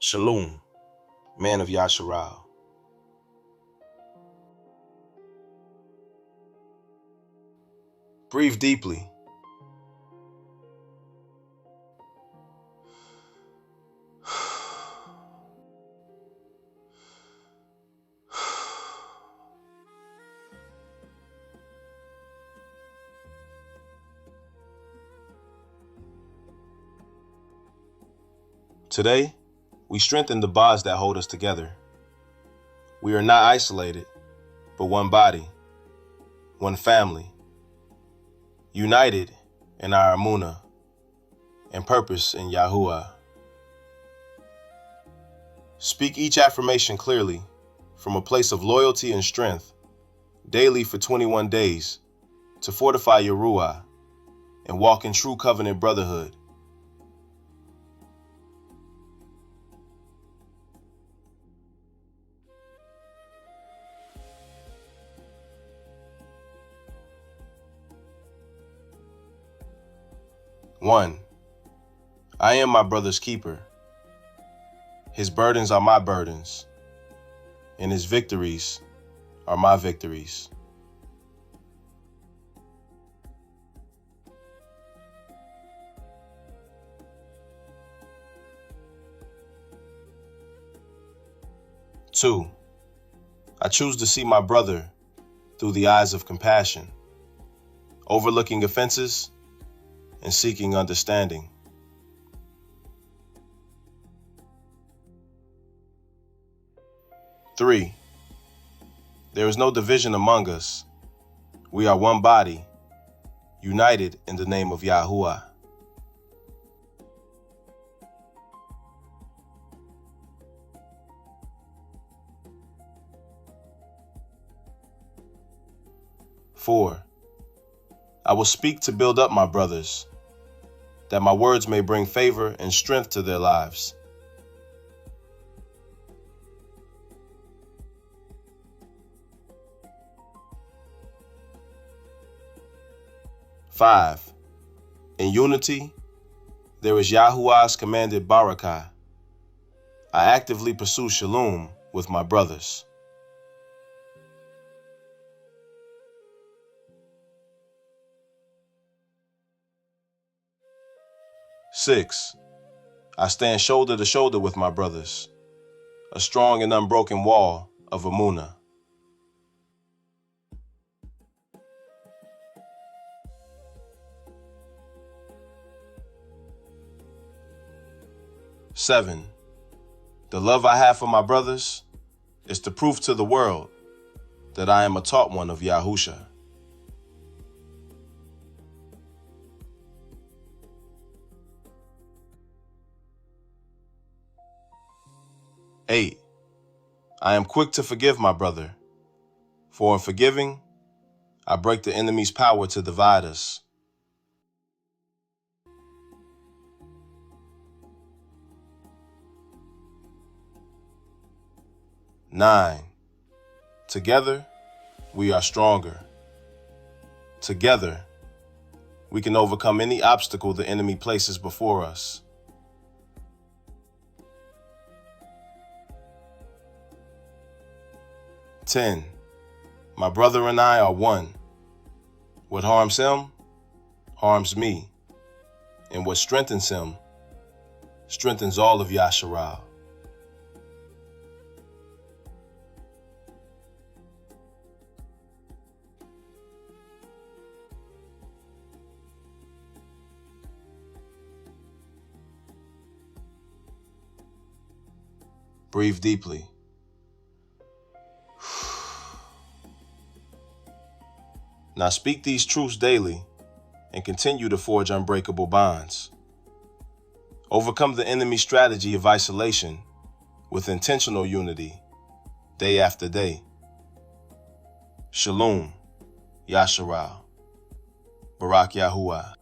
Shalum, man of Yasharal. Breathe deeply. Today, we strengthen the bonds that hold us together. We are not isolated, but one body, one family, united in our 𝐤𝐄MAH and purpose in YAHUAH. Speak each affirmation clearly from a place of loyalty and strength daily for 21 days to fortify your Ruah and walk in true covenant brotherhood. One, I am my brother's keeper. His burdens are my burdens, and his victories are my victories. Two, I choose to see my brother through the eyes of compassion, overlooking offenses and seeking understanding. Three, there is no division among us. We are one body, united in the name of YAHUAH. Four, I will speak to build up my brothers, that my words may bring favor and strength to their lives. Five, in unity, there is YAHUAH's commanded Barak YAHUAH. I actively pursue Shalum with my brothers. Six, I stand shoulder to shoulder with my brothers, a strong and unbroken wall of 𝐤𝐤MAH. Seven, the love I have for my brothers is to prove to the world that I am a taught one of Yahusha. Eight, I am quick to forgive my brother, for in forgiving, I break the enemy's power to divide us. Nine, together, we are stronger. Together, we can overcome any obstacle the enemy places before us. 10, my brother and I are one. What harms him, harms me. And what strengthens him, strengthens all of Yasharal. Breathe deeply. Now speak these truths daily and continue to forge unbreakable bonds. Overcome the enemy's strategy of isolation with intentional unity, day after day. Shalum, Yasharal, Barak YAHUAH.